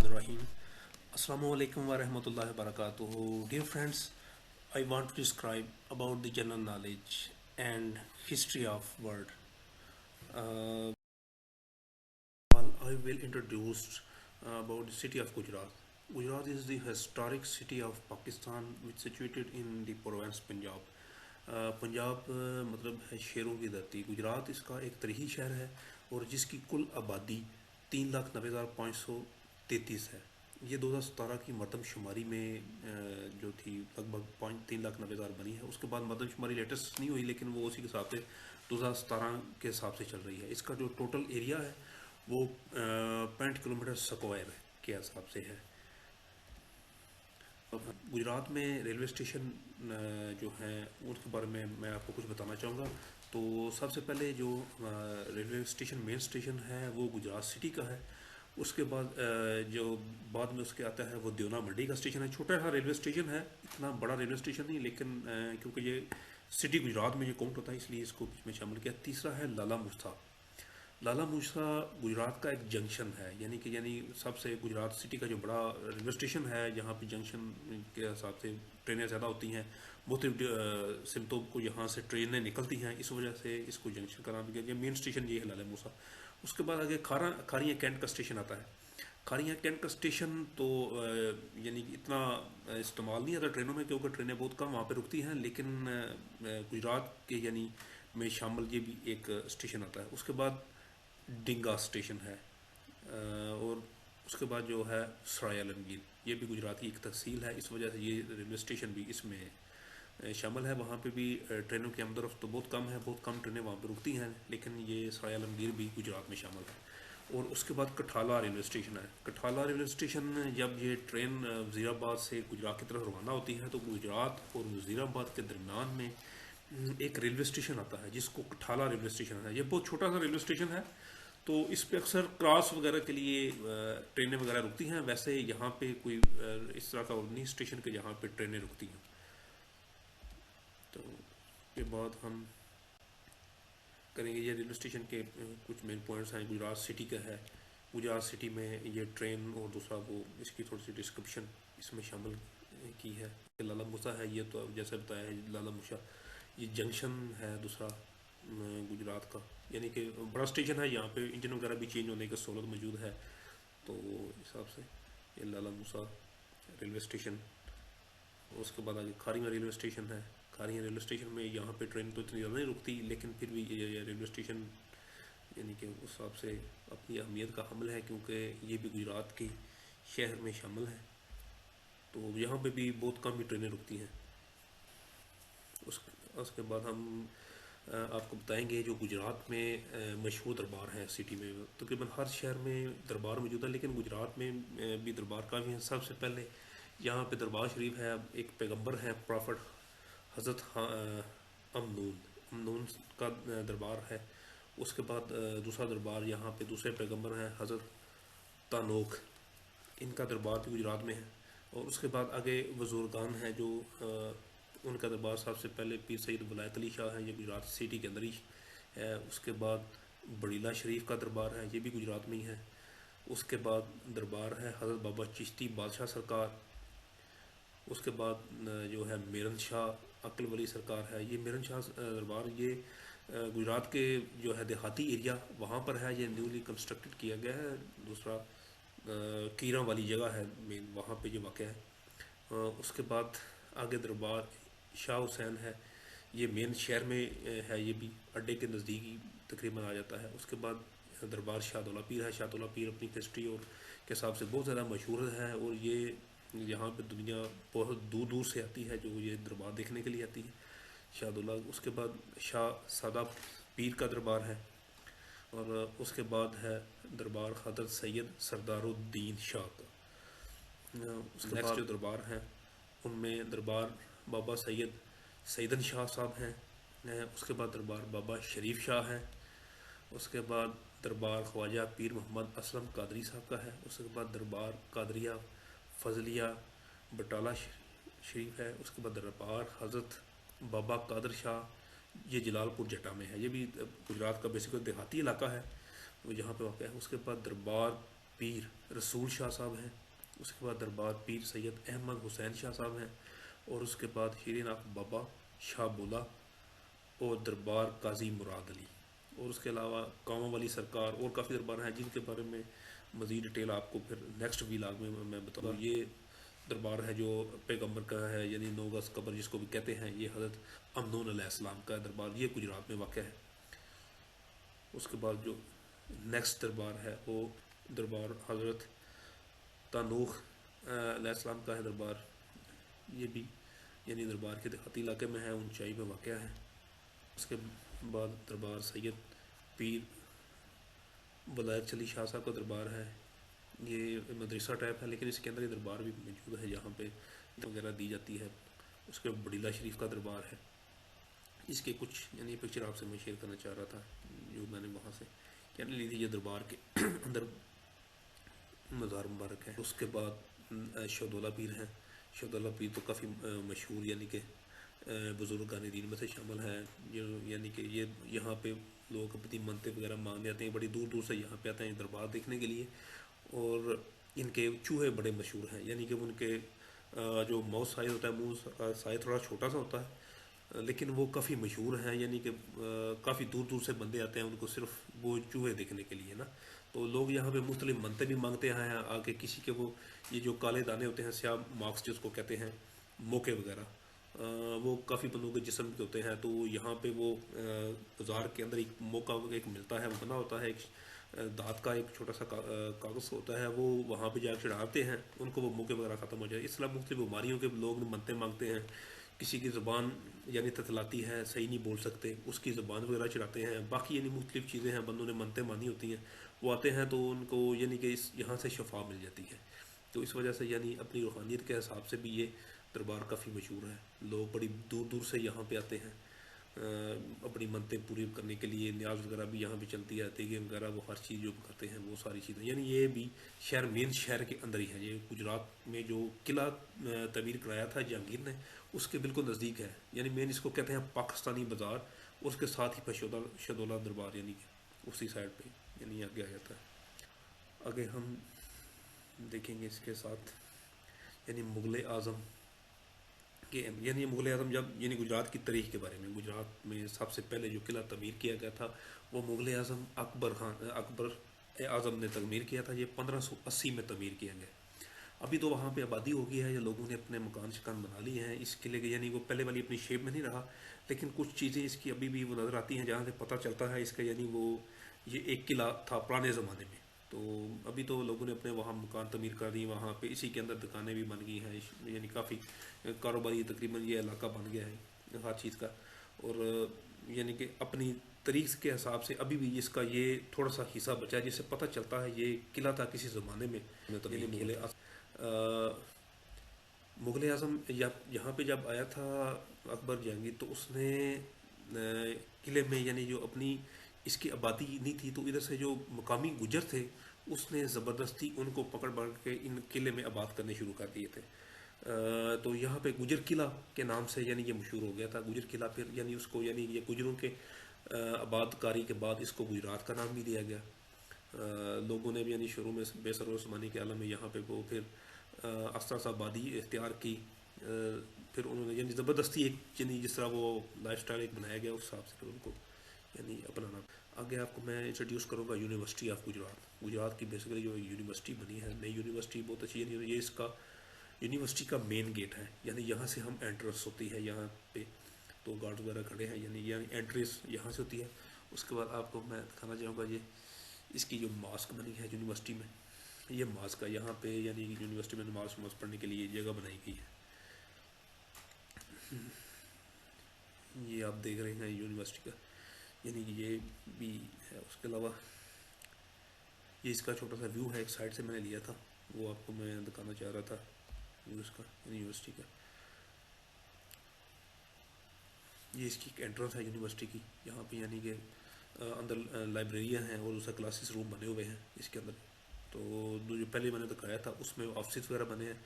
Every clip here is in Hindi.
Rahim. Assalamu alaikum wa rahmatullahi wa barakatuhu. Dear friends, I want to describe about the general knowledge and history of world. Uh, I will introduce about the city of Gujarat. Gujarat is the historic city of Pakistan which is situated in the province Punjab. Punjab मतलब है शेरों की धरती। गुजरात इसका एक तरीही शहर है और जिसकी कुल आबादी 3,90,533 है। ये 2017 की मरदमशुमारी में जो थी लगभग 3,90,000 बनी है। उसके बाद मरदमशुमारी लेटेस्ट नहीं हुई लेकिन वो उसी के हिसाब से 2017 के हिसाब से चल रही है। इसका जो टोटल एरिया है वो 65 किलोमीटर स्क्वायर के हिसाब से है। गुजरात में रेलवे स्टेशन जो हैं उसके बारे में मैं आपको कुछ बताना चाहूँगा। तो सबसे पहले जो रेलवे स्टेशन मेन स्टेशन है वो गुजरात सिटी का है। उसके बाद जो बाद में उसके आता है वो देवना मंडी का स्टेशन है। छोटा सा रेलवे स्टेशन है, इतना बड़ा रेलवे स्टेशन नहीं, लेकिन क्योंकि ये सिटी गुजरात में ये काउंट होता है इसलिए इसको इसमें शामिल किया। तीसरा है लाला मुस्ता। लाला मूसा गुजरात का एक जंक्शन है, यानी सबसे गुजरात सिटी का जो बड़ा रेलवे स्टेशन है यहाँ पे जंक्शन के हिसाब से ट्रेनें ज़्यादा होती हैं। मुख्तलिफ सिमतों को यहाँ से ट्रेनें निकलती हैं, इस वजह से इसको जंक्शन का नाम दिया गया। मेन स्टेशन ये है लाला मूसा। उसके बाद आगे खारियाँ कैंट का स्टेशन आता है। खारियाँ कैंट का स्टेशन तो यानी कि इतना इस्तेमाल नहीं आता ट्रेनों में क्योंकि ट्रेनें बहुत कम वहाँ पे रुकती हैं, लेकिन गुजरात के यानी में शामिल ये भी एक स्टेशन आता है। उसके बाद डिंगा स्टेशन है और उसके बाद जो है सराय आलमगीर, ये भी गुजरात की एक तहसील है, इस वजह से ये रेलवे स्टेशन भी इसमें शामिल है। वहाँ पे भी ट्रेनों की आमदरफ्त तो बहुत कम है, बहुत कम ट्रेनें वहाँ पे रुकती हैं, लेकिन ये सराय आलमगीर भी गुजरात में शामिल है। और उसके बाद कठाला रेलवे स्टेशन है। कठाला रेलवे स्टेशन जब ये ट्रेन वज़ीराबाद से गुजरात की तरफ रवाना होती है तो गुजरात और वज़ीराबाद के दरमियान में एक रेलवे स्टेशन आता है जिसको कठाला रेलवे स्टेशन है। ये बहुत छोटा सा रेलवे स्टेशन है, तो इस पे अक्सर क्रॉस वगैरह के लिए ट्रेनें वगैरह रुकती हैं। वैसे यहाँ पे कोई इस तरह का और नहीं स्टेशन के जहाँ पे ट्रेनें रुकती हैं। तो के बाद हम करेंगे ये रेलवे स्टेशन के कुछ मेन पॉइंट्स हैं। गुजरात सिटी का है। गुजरात सिटी में ये ट्रेन और दूसरा वो इसकी थोड़ी सी डिस्क्रिप्शन इसमें शामिल की है। लाला मूसा है, ये तो जैसे बताया है लाला मूसा, ये जंक्शन है दूसरा गुजरात का, यानी कि बड़ा स्टेशन है। यहाँ पे इंजन वगैरह भी चेंज होने की सहूलत मौजूद है, तो हिसाब से ये लाला मूसा रेलवे स्टेशन। उसके बाद आगे खारियाँ रेलवे स्टेशन है। खारियाँ रेलवे स्टेशन में यहाँ पे ट्रेन तो इतनी ज़्यादा नहीं रुकती, लेकिन फिर भी ये रेलवे स्टेशन यानी कि उस हिसाब से अपनी अहमियत का हमल है क्योंकि ये भी गुजरात के शहर में शामिल है। तो यहाँ पे भी बहुत कम ही ट्रेनें रुकती हैं। उसके बाद हम आपको बताएंगे जो गुजरात में मशहूर दरबार हैं सिटी में। तकरीबन हर शहर में दरबार मौजूद है, लेकिन गुजरात में भी दरबार काफ़ी हैं। सबसे पहले यहाँ पे दरबार शरीफ है। एक पैगंबर है प्रॉफिट हज़रत अमनून अमनून का दरबार है। उसके बाद दूसरा दरबार यहाँ पे दूसरे पैगंबर हैं हज़रत तानोक, इनका दरबार भी गुजरात में है। और उसके बाद आगे बुजुर्गान हैं जो उनका दरबार सबसे पहले पीर सैयद वलायत अली शाह है, ये गुजरात सिटी के अंदर ही है। उसके बाद बड़ीला शरीफ का दरबार है, ये भी गुजरात में ही है। उसके बाद दरबार है हज़रत बाबा चिश्ती बादशाह सरकार। उसके बाद जो है मेरन शाह अक्ल वली सरकार है। ये मेरन शाह दरबार ये गुजरात के जो है देहाती एरिया वहाँ पर है, ये न्यूली कंस्ट्रक्टेड किया गया है। दूसरा कीरा वाली जगह है मेन, वहाँ पे ये वाक़ है। उसके बाद आगे दरबार शाह हुसैन है, ये मेन शहर में है, ये भी अड्डे के नज़दीक ही तकरीबन आ जाता है। उसके बाद दरबार शाहदौला पीर है। शाहदौला पीर अपनी हिस्ट्री और के हिसाब से बहुत ज़्यादा मशहूर है और ये यहाँ पे दुनिया बहुत दूर दूर से आती है जो ये दरबार देखने के लिए आती है शाहदौला। उसके बाद शाह सादा पीर का दरबार है और उसके बाद है दरबार हज़रत सैयद सरदारुद्दीन शाह का। उसके नेक्स्ट जो दरबार हैं उनमें दरबार बाबा सैयद सैदन शाह साहब हैं। उसके बाद दरबार बाबा शरीफ शाह है। उसके बाद दरबार ख्वाजा पीर मोहम्मद असलम कादरी साहब का है। उसके बाद दरबार कादरिया फजलिया बटाला शरीफ है। उसके बाद दरबार हज़रत बाबा कादर शाह, ये जलालपुर जटा में है, ये भी गुजरात का बेसिकली देहाती इलाका है वो जहाँ पे वाक़ है। उसके बाद दरबार पीर रसूल शाह साहब हैं, उसके बाद दरबार पीर सैयद अहमद हुसैन शाह साहब हैं, और उसके बाद हीरेनाथ बाबा शाह बुला और दरबार काजी मुराद अली। और उसके अलावा कामा वाली सरकार और काफ़ी दरबार हैं जिनके बारे में मज़ीद डिटेल आपको फिर नेक्स्ट व्लॉग में मैं बताऊँगा। ये दरबार है जो पैगंबर का है, यानी 9 गज कब्र जिसको भी कहते हैं, ये हज़रत अमनून अलैहिस्सलाम का दरबार, ये गुजरात में वाक़ है। उसके बाद जो नेक्स्ट दरबार है वो दरबार हज़रत तानूख अलैहिस्सलाम का है दरबार, ये भी यानी दरबार के देहाती इलाके में है, ऊंचाई में वाक़ है। उसके बाद दरबार सैयद पीर वलायत चली शाह साहब का दरबार है, ये मदरसा टाइप है लेकिन इसके अंदर ये दरबार भी मौजूद है, यहाँ पे वगैरह दी जाती है। उसके बड़ीला शरीफ का दरबार है, इसके कुछ यानी पिक्चर आपसे मैं शेयर करना चाह रहा था जो मैंने वहाँ से यानी ली थी। ये दरबार के अंदर मज़ार मुबारक है। उसके बाद शहदौला पीर हैं, शहदौला पीर तो काफ़ी मशहूर यानी कि बुज़ुर्गान दीन में से शामिल हैं, जो यानी कि ये यहाँ पे लोग अपनी मन्नतें वगैरह मांगने आते हैं, बड़ी दूर दूर से यहाँ पे आते हैं दरबार देखने के लिए। और इनके चूहे बड़े मशहूर हैं, यानी कि उनके जो माउथ साइज़ होता है, मुंह साइज़ थोड़ा छोटा सा होता है, लेकिन वो काफ़ी मशहूर हैं, यानी कि काफ़ी दूर दूर से बंदे आते हैं उनको सिर्फ वो चूहे देखने के लिए ना। तो लोग यहाँ पे मुख्तलिफ मन्नतें भी मांगते हैं आके, किसी के वो ये जो काले दाने होते हैं, स्याह मार्क्स जिसको कहते हैं, मोके वगैरह, वो काफ़ी बंदों के जिस्म के होते हैं। तो यहाँ पे वो बाज़ार के अंदर एक मौका एक मिलता है, वो बना होता है, एक दाँत का एक छोटा सा कागज़ होता है, वो वहाँ पे जाकर चढ़ाते हैं, उनको वो मौके वगैरह ख़त्म हो जाए। इस तरह मुख्तलिफ बीमारियों के लोग मन्नतें मांगते हैं। किसी की ज़ुबान यानी ततलाती है, सही नहीं बोल सकते, उसकी ज़ुबान वगैरह चढ़ाते हैं। बाकी यानी मुख्तलिफ चीज़ें हैं, बंदों ने मन्नतें मानी होती हैं, वो आते हैं तो उनको यानी कि इस यहाँ से शफा मिल जाती है। तो इस वजह से यानी अपनी रूहानियत के हिसाब से भी ये दरबार काफ़ी मशहूर है। लोग बड़ी दूर दूर से यहाँ पे आते हैं अपनी मन्नतें पूरी करने के लिए। न्याज वगैरह भी यहाँ पे चलती है, तेगे वगैरह, वो हर चीज़ जो करते हैं वो सारी चीज़ें, यानी ये भी शहर मेन शहर के अंदर ही है। ये गुजरात में जो किला तमीर कराया था जहांगीर ने, उसके बिल्कुल नज़दीक है, यानी मेन इसको कहते हैं पाकिस्तानी बाज़ार, उसके साथ ही शहदौला दरबार यानी कि उसी साइड पे यानी आगे आ जाता है। आगे हम देखेंगे इसके साथ यानी मुग़ल आज़म के, यानी मुग़ल आज़म जब यानी गुजरात की तारीख़ के बारे में, गुजरात में सबसे पहले जो किला तमीर किया गया था वो मुग़ल आज़म अकबर आज़म ने तमीर किया था। ये 1580 में तमीर किया गया। अभी तो वहाँ पे आबादी हो गई है, या लोगों ने अपने मकान शकान बना लिए हैं इस किले के, यानी वो पहले वाली अपनी शेप में नहीं रहा, लेकिन कुछ चीज़ें इसकी अभी भी वो नज़र आती हैं जहाँ से पता चलता है इसका, यानी वो ये एक किला था पुराने ज़माने में। तो अभी तो लोगों ने अपने वहाँ मकान तमीर कर दी, वहाँ पे इसी के अंदर दुकानें भी बन गई हैं, यानी काफ़ी कारोबारी तकरीबन ये इलाका बन गया है हर चीज़ का। और यानी कि अपनी तरीक़ के हिसाब से अभी भी इसका ये थोड़ा सा हिस्सा बचा है, जिससे पता चलता है ये किला था किसी ज़माने में। मुग़ल आज़म यहाँ पे जब आया था अकबर जहांगीर, तो उसने किले में यानी जो अपनी इसकी आबादी नहीं थी, तो इधर से जो मकामी गुजर थे उसने ज़बरदस्ती उनको पकड़ पकड़ के इन किले में आबाद करने शुरू कर दिए थे। तो यहाँ पे गुजर किला के नाम से यानी ये मशहूर हो गया था, गुजर किला। फिर यानी उसको यानी ये गुजरों के आबादकारी के बाद इसको गुजरात का नाम भी दिया गया। लोगों ने भी यानी शुरू में बेसर उस्मानी के आलम में यहाँ पे वो फिर आस्ता आस्ता आबादी इख्तियार की, फिर उन्होंने यानी ज़बरदस्ती एक यानी जिस तरह वो लाइफस्टाइल एक बनाया गया उस हिसाब से फिर उनको यानी अपनाना। आगे आपको मैं इंट्रोड्यूस करूँगा यूनिवर्सिटी ऑफ गुजरात। गुजरात की बेसिकली जो यूनिवर्सिटी बनी है, नई यूनिवर्सिटी, बहुत अच्छी है। ये इसका यूनिवर्सिटी का मेन गेट है, यानी यहाँ से हम एंट्रेंस होती है, यहाँ पे तो गार्ड वगैरह खड़े हैं, यानी एंट्रेंस यहाँ से होती है। उसके बाद आपको मैं दिखाना चाहूँगा ये इसकी जो मास्क बनी है यूनिवर्सिटी में, ये मास्क है यहाँ पे, यानी यूनिवर्सिटी में नमाज पढ़ने के लिए जगह बनाई गई है। ये आप देख रहे हैं यूनिवर्सिटी का, यानी कि ये भी है। उसके अलावा ये इसका छोटा सा व्यू है, एक साइड से मैंने लिया था, वो आपको मैं दिखाना चाह रहा था व्यू इसका यूनिवर्सिटी का। ये इसकी एंट्रेंस है यूनिवर्सिटी की, यहाँ पे यानी कि अंदर लाइब्रेरियाँ हैं और उसका क्लासेस रूम बने हुए हैं इसके अंदर। तो जो पहले मैंने दिखाया था उसमें ऑफिस वगैरह बने हैं,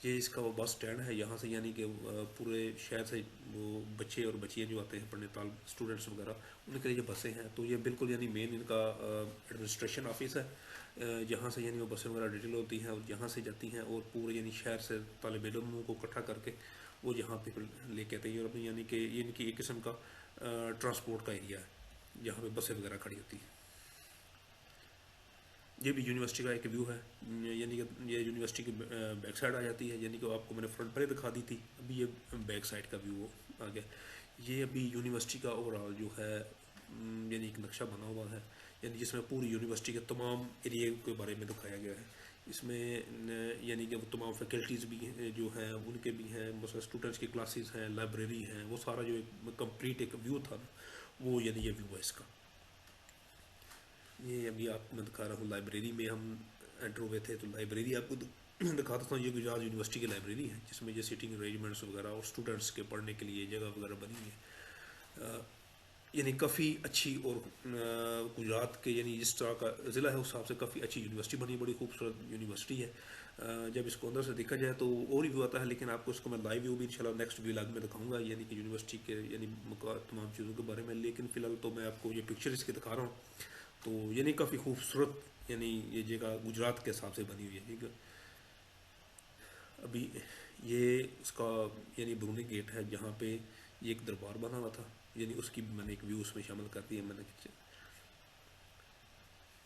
ये इसका वो बस स्टैंड है, यहाँ से यानी कि पूरे शहर से वो बच्चे और बच्चियाँ जो आते हैं पढ़ने, ताल स्टूडेंट्स वगैरह, उनके लिए ये बसें हैं। तो ये बिल्कुल यानी मेन इनका एडमिनिस्ट्रेशन ऑफिस है, जहाँ से यानी वो बसें वगैरह डिटेल होती हैं और यहाँ से जाती हैं और पूरे यानी शहर से तालिब इल्मों को इकट्ठा करके वो यहाँ पे फिर लेके आते हैं। और अपनी यानी कि ये इनकी एक किस्म का ट्रांसपोर्ट का एरिया है जहाँ पे बसें वगैरह खड़ी होती हैं। ये भी यूनिवर्सिटी का एक व्यू है, यानी कि ये यूनिवर्सिटी की बैक साइड आ जाती है, यानी कि आपको मैंने फ्रंट पर ही दिखा दी थी, अभी ये बैक साइड का व्यू आ गया। ये अभी यूनिवर्सिटी का ओवरऑल जो है यानी एक नक्शा बना हुआ है, यानी जिसमें पूरी यूनिवर्सिटी के तमाम एरिए के बारे में दिखाया गया है। इसमें यानी कि वो तमाम फैकल्टीज़ भी हैं जो हैं उनके भी हैं, मतलब स्टूडेंट्स की क्लासेस हैं, लाइब्रेरी हैं, वो सारा जो एक कंप्लीट एक व्यू था ना, वो यानी ये व्यू है इसका। ये अभी आपको मैं दिखा रहा हूँ, लाइब्रेरी में हम एंटर हुए थे, तो लाइब्रेरी आपको दिखा देता हूँ। ये गुजरात यूनिवर्सिटी की लाइब्रेरी है जिसमें ये सीटिंग अरेंजमेंट्स वगैरह और स्टूडेंट्स के पढ़ने के लिए जगह वगैरह बनी हुई है। यानी काफ़ी अच्छी और गुजरात के यानी जिस तरह का ज़िला है उस हिसाब से काफ़ी अच्छी यूनिवर्सिटी बनी, बड़ी खूबसूरत यूनिवर्सिटी है। जब इसको अंदर से देखा जाए तो और ही व्यू आता है, लेकिन आपको इसको मैं लाइव व्यू भी इंशाल्लाह नेक्स्ट व्लॉग में दिखाऊंगा, यानी कि यूनिवर्सिटी के यानी तमाम चीज़ों के बारे में। लेकिन फ़िलहाल तो मैं आपको ये पिक्चर इसके दिखा रहा हूँ। तो यानी काफ़ी खूबसूरत यानी ये जगह गुजरात के हिसाब से बनी हुई है, ठीक है। अभी ये इसका यानी बरूनी गेट है जहाँ पे ये एक दरबार बना हुआ था, यानी उसकी भी मैंने एक व्यू उसमें शामिल कर दिया मैंने।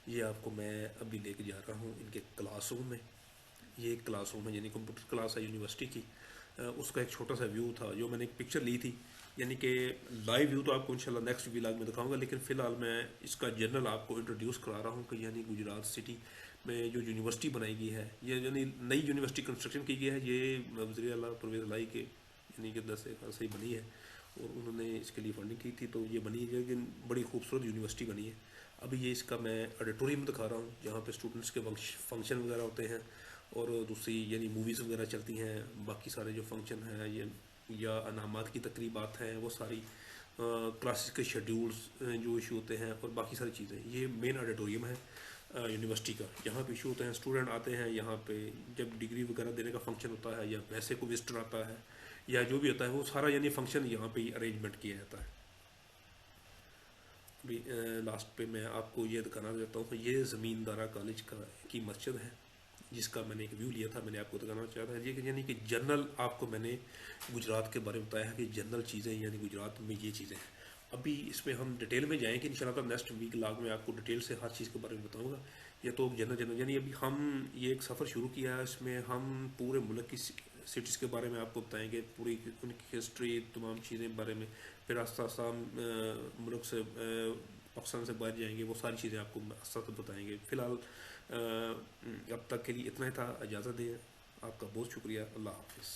ये आपको मैं अभी लेके जा रहा हूँ इनके क्लासरूम में। ये एक क्लासरूम है यानी कंप्यूटर क्लास है यूनिवर्सिटी की, उसका एक छोटा सा व्यू था जो मैंने एक पिक्चर ली थी। यानी कि लाइव व्यू तो आपको इंशाल्लाह नेक्स्ट व्लॉग में दिखाऊंगा, लेकिन फ़िलहाल मैं इसका जनरल आपको इंट्रोड्यूस करा रहा हूँ कि यानी गुजरात सिटी में जो यूनिवर्सिटी बनाई गई है, ये यानी नई यूनिवर्सिटी कंस्ट्रक्शन की गई है, ये वज़ीर आला परवेज़ लाई के यानी कि 10 साल से ही बनी है और उन्होंने इसके लिए फंडिंग की थी, तो ये बनी है, लेकिन बड़ी खूबसूरत यूनिवर्सिटी बनी है। अभी ये इसका मैं ऑडिटोरियम दिखा रहा हूँ जहाँ पे स्टूडेंट्स के फंक्शन वगैरह होते हैं और दूसरी यानी मूवीज़ वगैरह चलती हैं, बाकी सारे जो फंक्शन हैं ये या अनामात की तकरीबात हैं, वो सारी क्लासेस के शेड्यूल्स जो इशू होते हैं और बाकी सारी चीज़ें, ये मेन ऑडिटोरियम है यूनिवर्सिटी का। यहाँ पे इशू होते हैं, स्टूडेंट आते हैं यहाँ पे, जब डिग्री वगैरह देने का फंक्शन होता है या वैसे को विजिटर आता है या जो भी होता है वो सारा यानी फंक्शन यहाँ पे अरेंजमेंट किया जाता है। अभी लास्ट पे मैं आपको ये दिखाना चाहता हूँ कि ये ज़मींदारा कॉलेज की मस्जिद है जिसका मैंने एक व्यू लिया था, मैंने आपको दिखाना चाहता था। ये यानी कि जनरल आपको मैंने गुजरात के बारे में बताया है कि जनरल चीज़ें यानी गुजरात में ये चीज़ें हैं। अभी इसमें हम डिटेल में जाएंगे इंशाल्लाह, तो नेक्स्ट वीक लाग में आपको डिटेल से हर चीज़ के बारे में बताऊंगा। ये तो जनरल जनरल यानी अभी हम ये एक सफ़र शुरू किया है, इसमें हम पूरे मुल्क की सिटीज़ के बारे में आपको बताएंगे, पूरी उनकी हिस्ट्री तमाम चीज़ें बारे में। फिर आस्ता आस्ता मुल्क से पाकिस्तान से बाहर जाएंगे, वो सारी चीज़ें आपको आस्ता आस्ता बताएंगे। फ़िलहाल अब तक के लिए इतना ही था, इजाज़त दें, आपका बहुत शुक्रिया, अल्लाह हाफिज़।